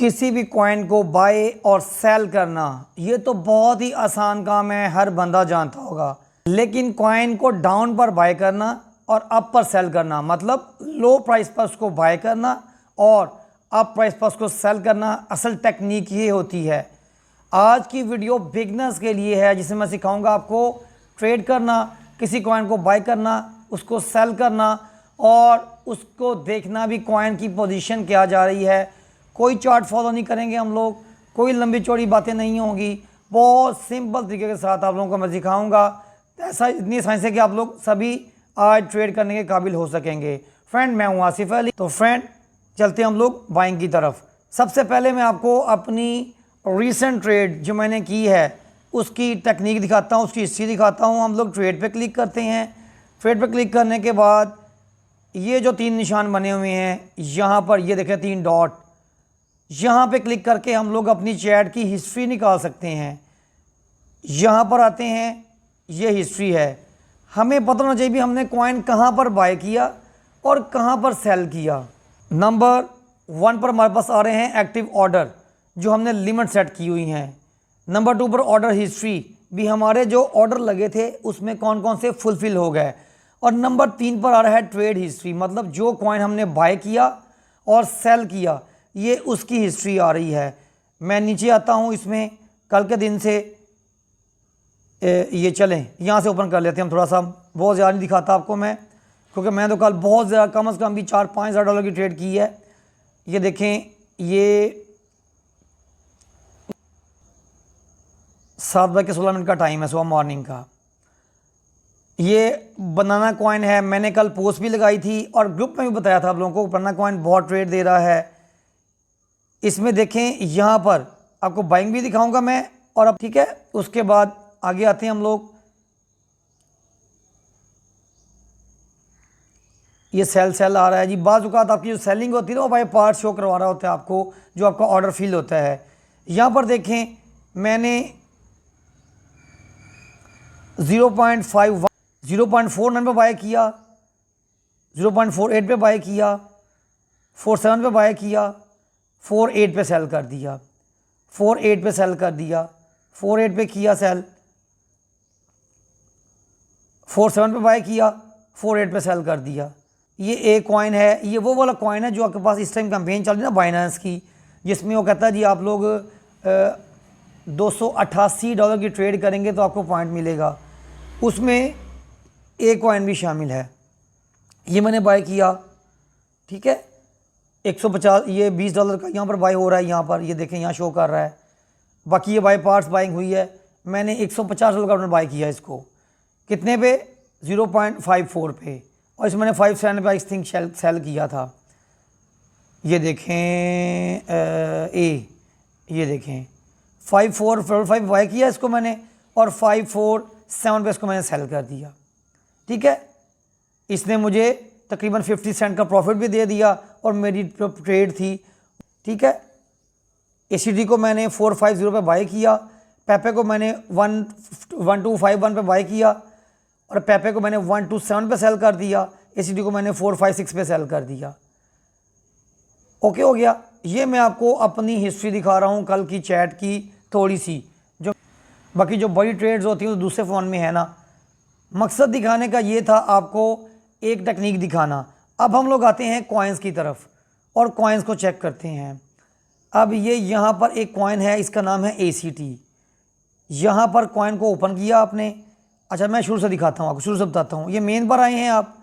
किसी भी कॉइन को बाय और सेल करना ये तो बहुत ही आसान काम है, हर बंदा जानता होगा। लेकिन कॉइन को डाउन पर बाय करना और अप पर सेल करना, मतलब लो प्राइस पर उसको बाय करना और अप प्राइस पर उसको सेल करना, असल टेक्निक ये होती है। आज की वीडियो बिगनर्स के लिए है, जिसमें मैं सिखाऊंगा आपको ट्रेड करना, किसी कॉइन को बाय करना, उसको सेल करना और उसको देखना भी कॉइन की पोजीशन क्या जा रही है। कोई चार्ट फॉलो नहीं करेंगे हम लोग, कोई लंबी चौड़ी बातें नहीं होंगी, बहुत सिंपल तरीके के साथ आप लोगों को मैं सिखाऊंगा। ऐसा इतनी साइंस है कि आप लोग सभी आज ट्रेड करने के काबिल हो सकेंगे। फ्रेंड, मैं हूँ आसिफ अली। तो फ्रेंड, चलते हैं हम लोग बाइंग की तरफ। सबसे पहले मैं आपको अपनी रीसेंट ट्रेड जो मैंने की है उसकी टेक्निक दिखाता हूँ, उसकी हिस्ट्री दिखाता हूँ। हम लोग ट्रेड पे क्लिक करते हैं। ट्रेड पे क्लिक करने के बाद ये जो तीन निशान बने हुए हैं यहाँ पर, ये देखें तीन डॉट, यहाँ पे क्लिक करके हम लोग अपनी चैट की हिस्ट्री निकाल सकते हैं। यहाँ पर आते हैं, ये हिस्ट्री है। हमें पता होना चाहिए भी हमने कॉइन कहाँ पर बाय किया और कहाँ पर सेल किया। नंबर 1 पर हमारे पास आ रहे हैं एक्टिव ऑर्डर, जो हमने लिमिट सेट की हुई हैं। नंबर 2 पर ऑर्डर हिस्ट्री, भी हमारे जो ऑर्डर लगे थे उसमें कौन कौन से फुलफिल हो गए। और नंबर 3 पर आ रहा है ट्रेड हिस्ट्री, मतलब जो कॉइन हमने बाय किया और सेल किया, ये उसकी हिस्ट्री आ रही है। मैं नीचे आता हूँ, इसमें कल के दिन से ये चलें यहाँ से ओपन कर लेते हैं हम। थोड़ा सा बहुत ज़्यादा नहीं दिखाता आपको मैं, क्योंकि मैं तो कल बहुत ज़्यादा कम से कम भी 4-5 हज़ार डॉलर की ट्रेड की है। ये देखें, ये 7:16 का टाइम है सुबह मॉर्निंग का। ये बनाना कॉइन है, मैंने कल पोस्ट भी लगाई थी और ग्रुप में भी बताया था आप लोगों को, बनाना कॉइन बहुत ट्रेड दे रहा है। इसमें देखें, यहाँ पर आपको बाइंग भी दिखाऊंगा मैं। और अब ठीक है, उसके बाद आगे आते हैं हम लोग। ये सेल आ रहा है जी। बाज़ औक़ात आपकी जो सेलिंग होती है ना, वो बाय पार्ट शो करवा रहा होता है आपको, जो आपका ऑर्डर फिल होता है। यहाँ पर देखें, मैंने 0.49 पे बाय किया, 0.48 पे बाय किया, 47 पे बाय किया, 48 पे सेल कर दिया, 48 पे सेल कर दिया, 48 पे किया सेल, 47 पे बाय किया, 48 पे सेल कर दिया। ये एक कॉइन है, ये वो वाला कॉइन है जो आपके पास इस टाइम कैंपेन चल रही है ना बाइनेंस की, जिसमें वो कहता है जी आप लोग 288 डॉलर की ट्रेड करेंगे तो आपको पॉइंट मिलेगा। उसमें एक कॉइन भी शामिल है। ये मैंने बाय किया, ठीक है, 150, ये 20 डॉलर का यहाँ पर बाय हो रहा है। यहाँ पर ये देखें, यहाँ शो कर रहा है। बाकी ये बाय पार्ट्स बाइंग हुई है। मैंने 150 डॉलर का बाय किया इसको, कितने पे, 0.54 पे। और इसमें मैंने 5 पे आई थिंक सेल किया था। ये देखें ये देखें 5445 बाय किया इसको मैंने, और 547 पे इसको मैंने सेल कर दिया। ठीक है, इसने मुझे तकरीबन 50 सेंट का प्रॉफिट भी दे दिया और मेरी ट्रेड थी। ठीक है, ACD को मैंने 450 पे बाय किया, पेपे को मैंने 1251 पे बाय किया और पेपे को मैंने 127 पे सेल कर दिया। ACD को मैंने 456 पे सेल कर दिया। ओके हो गया। ये मैं आपको अपनी हिस्ट्री दिखा रहा हूँ, कल की चैट की थोड़ी सी। जो बाकी जो बड़ी ट्रेड्स होती हैं तो दूसरे फ़ोन में है ना। मकसद दिखाने का ये था आपको एक टेक्निक दिखाना। अब हम लोग आते हैं कॉइन्स की तरफ और कॉइन्स को चेक करते हैं। अब ये यहाँ पर एक कॉइन है, इसका नाम है ACT। यहाँ पर कॉइन को ओपन किया आपने। अच्छा, मैं शुरू से दिखाता हूँ आपको, शुरू से बताता हूँ। ये मेन पर आए हैं आप,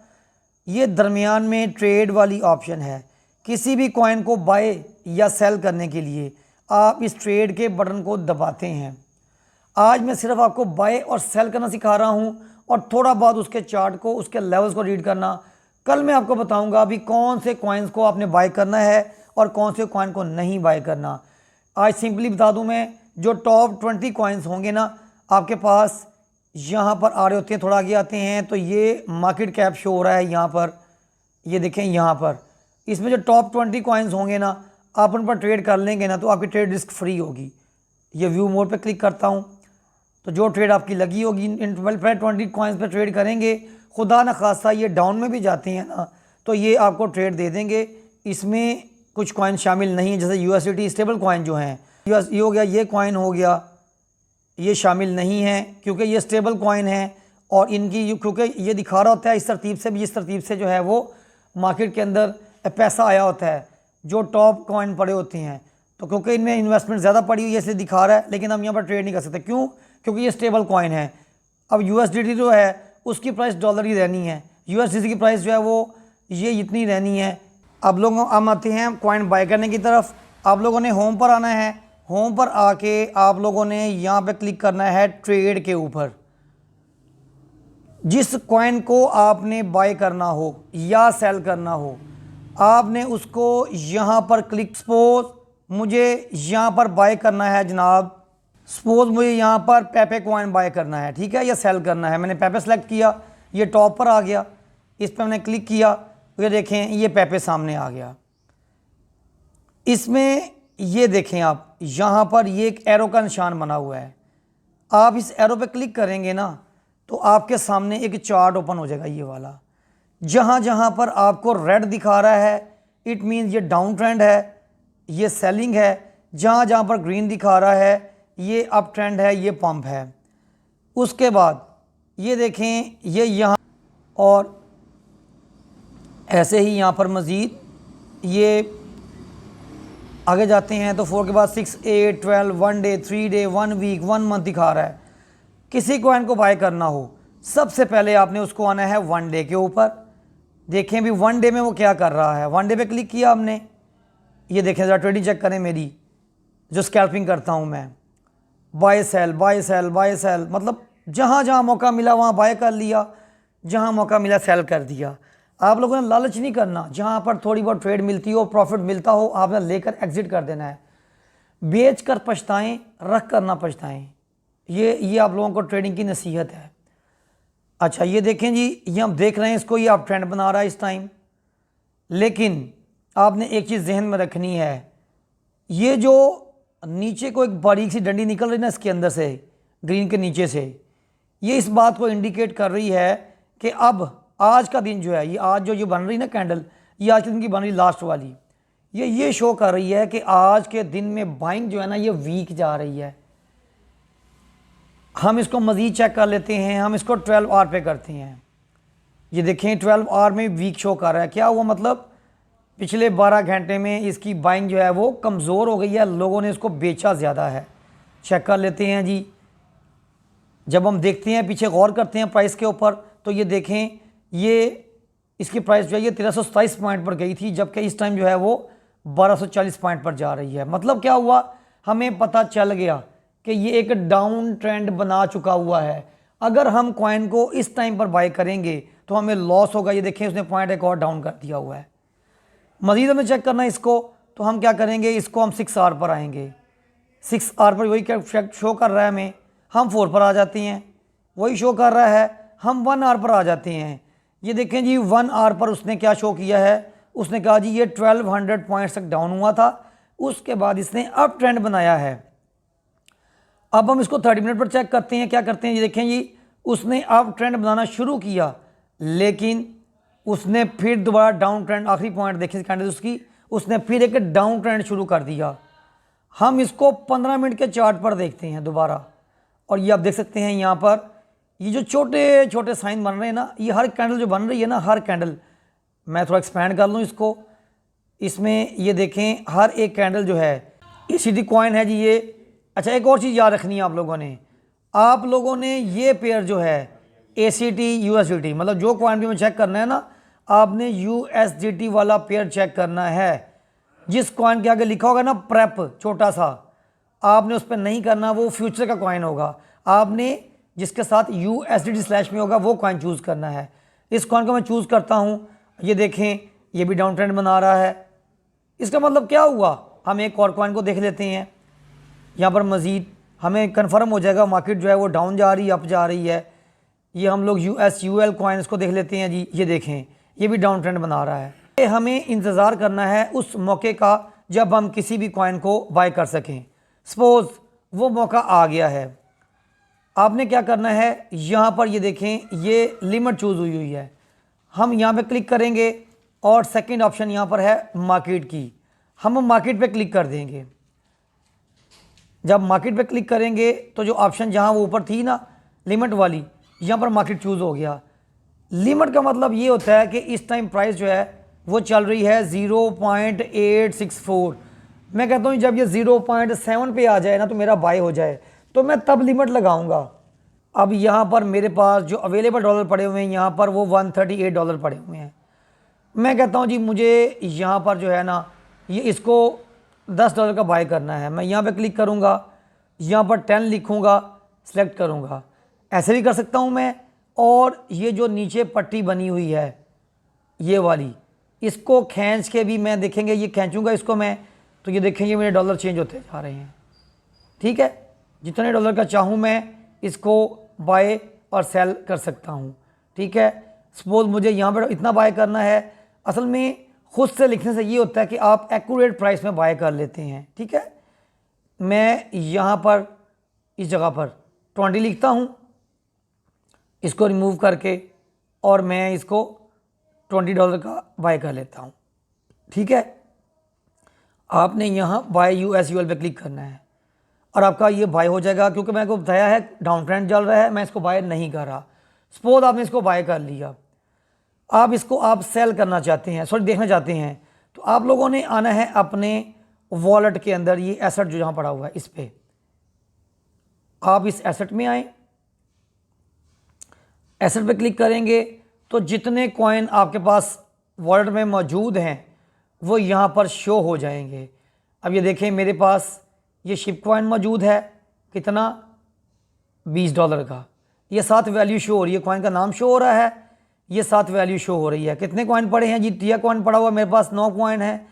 ये दरमियान में ट्रेड वाली ऑप्शन है। किसी भी कॉइन को बाय या सेल करने के लिए आप इस ट्रेड के बटन को दबाते हैं। आज मैं सिर्फ आपको बाय और सेल करना सिखा रहा हूँ और थोड़ा बहुत उसके चार्ट को, उसके लेवल्स को रीड करना। कल मैं आपको बताऊंगा अभी कौन से कॉइन्स को आपने बाय करना है और कौन से कॉइन को नहीं बाय करना। आज सिंपली बता दूं मैं, जो टॉप 20 कॉइन्स होंगे ना आपके पास, यहाँ पर आ रहे होते हैं। थोड़ा आगे आते हैं तो ये मार्केट कैप शो हो रहा है यहाँ पर। ये देखें, यहाँ पर इसमें जो टॉप 20 कॉइन्स होंगे ना, आप उन पर ट्रेड कर लेंगे ना तो आपकी ट्रेड रिस्क फ्री होगी। ये व्यू मोड पे क्लिक करता हूँ तो जो ट्रेड आपकी लगी होगी इन 20 कॉइन्स पे ट्रेड करेंगे। खुदा न खास्ता ये डाउन में भी जाते हैं ना तो ये आपको ट्रेड दे देंगे। इसमें कुछ कॉइन शामिल नहीं है, जैसे यूएसडीटी स्टेबल कॉइन जो हैं, ये हो गया, ये कॉइन हो गया, ये शामिल नहीं है क्योंकि ये स्टेबल कॉइन है और इनकी क्योंकि ये दिखा रहा होता है इस तरतीब से भी, इस तरतीब से जो है वो मार्केट के अंदर पैसा आया होता है जो टॉप कॉइन पड़े होते हैं। तो क्योंकि इनमें इन्वेस्टमेंट ज़्यादा पड़ी हुई है इसलिए दिखा रहा है, लेकिन हम यहाँ पर ट्रेड नहीं कर सकते। क्यों? क्योंकि ये स्टेबल कॉइन है। अब यूएसडीटी जो है उसकी प्राइस डॉलर ही रहनी है, यूएसडीटी की प्राइस जो है वो ये इतनी रहनी है। अब लोग हम आते हैं कॉइन बाय करने की तरफ। आप लोगों ने होम पर आना है, होम पर आके आप लोगों ने यहाँ पे क्लिक करना है ट्रेड के ऊपर। जिस कॉइन को आपने बाय करना हो या सेल करना हो आपने उसको यहाँ पर क्लिक, सपोज मुझे यहाँ पर बाय करना है जनाब, सपोज मुझे यहाँ पर पेपे कॉइन बाय करना है, ठीक है, या सेल करना है। मैंने पेपे सेलेक्ट किया, ये टॉप पर आ गया, इस पर मैंने क्लिक किया, ये देखें ये पेपे सामने आ गया। इसमें ये देखें आप यहाँ पर ये एक एरो का निशान बना हुआ है, आप इस एरो पे क्लिक करेंगे ना तो आपके सामने एक चार्ट ओपन हो जाएगा ये वाला। जहाँ जहाँ पर आपको रेड दिखा रहा है इट मीन्स ये डाउन ट्रेंड है, ये सेलिंग है। जहाँ जहाँ पर ग्रीन दिखा रहा है ये अप ट्रेंड है, ये पंप है। उसके बाद ये देखें ये यहाँ, और ऐसे ही यहाँ पर मज़ीद ये आगे जाते हैं तो 4 के बाद 6, 8, 12, 1 डे, 3 डे, 1 वीक, 1 मंथ दिखा रहा है। किसी कॉइन को बाय करना हो सबसे पहले आपने उसको आना है 1 डे के ऊपर। देखें भी 1 डे में वो क्या कर रहा है। 1 डे पे क्लिक किया हमने, ये देखें ज़रा ट्रेडिंग चेक करें मेरी जो स्कैल्पिंग करता हूँ मैं, buy sell buy sell buy sell, मतलब जहाँ जहाँ मौका मिला वहाँ बाय कर लिया, जहाँ मौका मिला सेल कर दिया। आप लोगों ने लालच नहीं करना, जहाँ पर थोड़ी बहुत ट्रेड मिलती हो, प्रॉफिट मिलता हो, आपने लेकर एग्जिट कर देना है। बेच कर पछताएं, रख कर ना पछताएं, ये आप लोगों को ट्रेडिंग की नसीहत है। अच्छा ये देखें जी, ये हम देख रहे हैं इसको, ये आप ट्रेंड बना रहा है इस टाइम, लेकिन आपने एक चीज़ जहन में रखनी है, ये जो नीचे को एक बारीक सी डंडी निकल रही ना इसके अंदर से, ग्रीन के नीचे से, ये इस बात को इंडिकेट कर रही है कि अब आज का दिन जो है, ये आज जो ये बन रही ना कैंडल, ये आज के दिन की बन रही लास्ट वाली, ये शो कर रही है कि आज के दिन में बाइंग जो है ना ये वीक जा रही है। हम इसको मज़ीद चेक कर लेते हैं, हम इसको 12 आवर पे करते हैं। ये देखें 12 आवर में वीक शो कर रहा है। क्या हुआ? मतलब पिछले 12 घंटे में इसकी बाइंग जो है वो कमज़ोर हो गई है, लोगों ने इसको बेचा ज़्यादा है। चेक कर लेते हैं जी। जब हम देखते हैं पीछे गौर करते हैं प्राइस के ऊपर तो ये देखें ये इसकी प्राइस जो है ये 1327 पॉइंट पर गई थी, जबकि इस टाइम जो है वो 1240 पॉइंट पर जा रही है। मतलब क्या हुआ? हमें पता चल गया कि ये एक डाउन ट्रेंड बना चुका हुआ है। अगर हम कॉइन को इस टाइम पर बाय करेंगे तो हमें लॉस होगा। ये देखें उसने पॉइंट एक और डाउन कर दिया हुआ है। मज़ीद हमें चेक करना है इसको, तो हम क्या करेंगे, इसको हम 6 आवर पर आएंगे। 6 आवर पर वही क्या शो कर रहा है हमें, हम 4 पर आ जाते हैं, वही शो कर रहा है, हम 1 आवर पर आ जाते हैं। ये देखें जी 1 आवर पर उसने क्या शो किया है, उसने कहा जी ये 1200 पॉइंट्स तक डाउन हुआ था, उसके बाद इसने अप ट्रेंड बनाया है। अब हम इसको 30 मिनट पर चेक करते हैं, क्या करते हैं, ये देखें जी उसने अप ट्रेंड बनाना शुरू किया, लेकिन उसने फिर दोबारा डाउन ट्रेंड, आखिरी पॉइंट देखें कैंडल उसकी, उसने फिर एक डाउन ट्रेंड शुरू कर दिया। हम इसको 15 मिनट के चार्ट पर देखते हैं दोबारा, और ये आप देख सकते हैं यहाँ पर ये जो छोटे छोटे साइन बन रहे हैं ना, ये हर कैंडल जो बन रही है ना, हर कैंडल, मैं थोड़ा एक्सपैंड कर लूँ इसको, इसमें ये देखें हर एक कैंडल जो है ACT कॉइन है जी ये। अच्छा एक और चीज़ याद रखनी है आप लोगों ने ये पेयर जो है ACT USDT, मतलब जो कॉइन भी में चेक करना है ना, आपने USDT वाला पेयर चेक करना है। जिस कॉइन के आगे लिखा होगा ना प्रेप छोटा सा, आपने उस पर नहीं करना, वो फ्यूचर का कॉइन होगा। आपने जिसके साथ USDT स्लैश में होगा वो कॉइन चूज़ करना है। इस कॉइन को मैं चूज़ करता हूँ, ये देखें ये भी डाउन ट्रेंड बना रहा है। इसका मतलब क्या हुआ, हम एक और कॉइन को देख लेते हैं। यहाँ पर मज़ीद हमें कंफर्म हो जाएगा मार्केट जो है वो डाउन जा रही है, अप जा रही है। ये हम लोग USUL कॉइन इसको देख लेते हैं जी, ये देखें ये भी डाउन ट्रेंड बना रहा है। ये हमें इंतज़ार करना है उस मौके का जब हम किसी भी कॉइन को बाय कर सकें। सपोज़ वो मौका आ गया है, आपने क्या करना है, यहाँ पर ये देखें ये लिमिट चूज़ हुई है, हम यहाँ पे क्लिक करेंगे और सेकंड ऑप्शन यहाँ पर है मार्केट की। हम मार्केट पे क्लिक कर देंगे। जब मार्केट पे क्लिक करेंगे तो जो ऑप्शन जहाँ वो ऊपर थी ना लिमिट वाली, यहाँ पर मार्केट चूज़ हो गया। लिमिट का मतलब ये होता है कि इस टाइम प्राइस जो है वो चल रही है 0.864। मैं कहता हूँ जब ये 0.7 पे आ जाए ना तो मेरा बाय हो जाए, तो मैं तब लिमिट लगाऊंगा। अब यहाँ पर मेरे पास जो अवेलेबल डॉलर पड़े हुए हैं यहाँ पर वो $138 पड़े हुए हैं। मैं कहता हूँ जी मुझे यहाँ पर जो है ना ये इसको $10 का बाय करना है। मैं यहाँ पे क्लिक करूँगा, यहाँ पर 10 लिखूँगा, सेलेक्ट करूँगा। ऐसे भी कर सकता हूँ मैं। और ये जो नीचे पट्टी बनी हुई है ये वाली, इसको खींच के भी मैं देखेंगे, ये खींचूँगा इसको मैं, तो ये देखेंगे मेरे डॉलर चेंज होते जा रहे हैं। ठीक है, जितने डॉलर का चाहूँ मैं इसको बाय और सेल कर सकता हूँ। ठीक है, सपोज मुझे यहाँ पर इतना बाय करना है। असल में खुद से लिखने से ये होता है कि आप एक्यूरेट प्राइस में बाय कर लेते हैं। ठीक है, मैं यहाँ पर इस जगह पर 20 लिखता हूँ, इसको रिमूव करके, और मैं इसको $20 का बाय कर लेता हूँ। ठीक है, आपने यहाँ बाय USUL पे क्लिक करना है और आपका ये बाय हो जाएगा। क्योंकि मैंने को बताया है डाउन ट्रेंड चल रहा है, मैं इसको बाय नहीं कर रहा। सपोज आपने इसको बाय कर लिया, आप इसको आप सेल करना चाहते हैं, सॉरी देखना चाहते हैं, तो आप लोगों ने आना है अपने वॉलेट के अंदर, ये एसेट जो यहाँ पड़ा हुआ है इस पर आप इस एसेट में आए, एसेट पे क्लिक करेंगे तो जितने कॉइन आपके पास वॉलेट में मौजूद हैं वो यहाँ पर शो हो जाएंगे। अब ये देखें मेरे पास ये शिप कॉइन मौजूद है, कितना, $20 का। ये 7 वैल्यू शो हो रही है, कॉइन का नाम शो हो रहा है, ये 7 वैल्यू शो हो रही है। कितने कॉइन पड़े हैं जी, टिया कॉइन पड़ा हुआ मेरे पास 9 कॉइन है,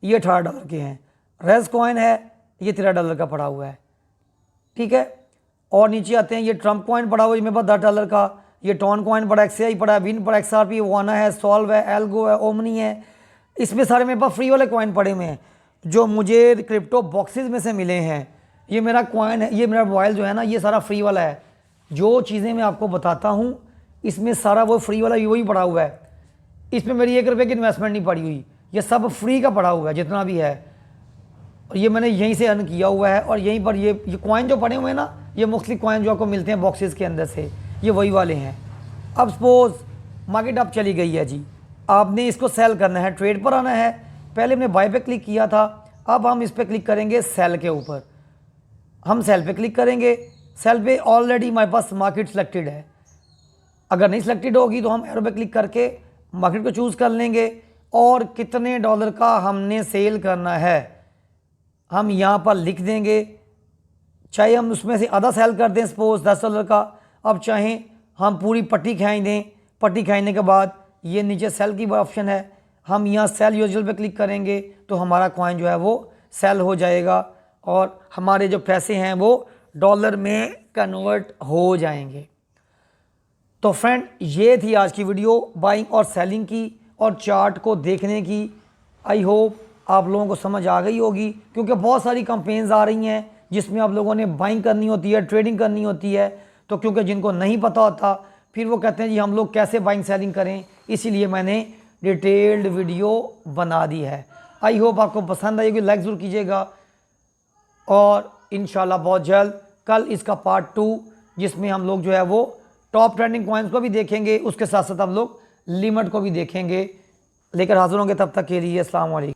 ये $18 के हैं। रेज कॉइन है, ये $13 का पड़ा हुआ है। ठीक है, और नीचे आते हैं, ये ट्रम्प कॉइन पड़ा हुआ है मेरे पास $10 का, ये टॉन कॉइन पड़ा, XAI पड़ा है, विन पड़ा, XRP, वाना है, सॉल्व है, एल्गो है, ओमनी है। इसमें सारे मेरे पास फ्री वाले कॉइन पड़े हुए हैं जो मुझे क्रिप्टो बॉक्सेस में से मिले हैं। ये मेरा कॉइन है, ये मेरा मोबाइल जो है ना ये सारा फ्री वाला है। जो चीज़ें मैं आपको बताता हूँ इसमें सारा वो फ्री वाला वही पड़ा हुआ है। इसमें मेरी ₹1 की इन्वेस्टमेंट नहीं पड़ी हुई, ये सब फ्री का पड़ा हुआ है जितना भी है। और ये मैंने यहीं से अर्न किया हुआ है। और यहीं पर ये कॉइन जो पड़े हुए हैं ना, ये मुख्तलिफ कॉइन जो आपको मिलते हैं बॉक्सेस के अंदर से, ये वही वाले हैं। अब सपोज मार्केट अप चली गई है जी, आपने इसको सेल करना है, ट्रेड पर आना है। पहले हमने बाय पे क्लिक किया था, अब हम इस पर क्लिक करेंगे सेल के ऊपर। हम सेल पे क्लिक करेंगे, सेल पे ऑलरेडी हमारे पास मार्केट सिलेक्टेड है। अगर नहीं सिलेक्टेड होगी तो हम एरो पे क्लिक करके मार्केट को चूज़ कर लेंगे और कितने डॉलर का हमने सेल करना है हम यहाँ पर लिख देंगे। चाहे हम उसमें से आधा सेल कर दें, सपोज $10 का, अब चाहें हम पूरी पट्टी खींच दें। पट्टी खींचने के बाद ये नीचे सेल की ऑप्शन है, हम यहाँ सेल यूजुअल पे क्लिक करेंगे तो हमारा कॉइन जो है वो सेल हो जाएगा और हमारे जो पैसे हैं वो डॉलर में कन्वर्ट हो जाएंगे। तो फ्रेंड ये थी आज की वीडियो बाइंग और सेलिंग की और चार्ट को देखने की। आई होप आप लोगों को समझ आ गई होगी, क्योंकि बहुत सारी कंपेन्स आ रही हैं जिसमें आप लोगों ने बाइंग करनी होती है, ट्रेडिंग करनी होती है। तो क्योंकि जिनको नहीं पता होता फिर वो कहते हैं जी हम लोग कैसे बाइंग सेलिंग करें, इसीलिए मैंने डिटेल्ड वीडियो बना दी है। आई होप आपको पसंद आएगी, लाइक ज़रूर कीजिएगा और इंशाल्लाह बहुत जल्द कल इसका पार्ट 2 जिसमें हम लोग जो है वो टॉप ट्रेंडिंग कॉइन्स को भी देखेंगे, उसके साथ साथ हम लोग लिमिट को भी देखेंगे। लेकर हाजिर होंगे, तब तक के लिए अस्सलाम वालेकुम।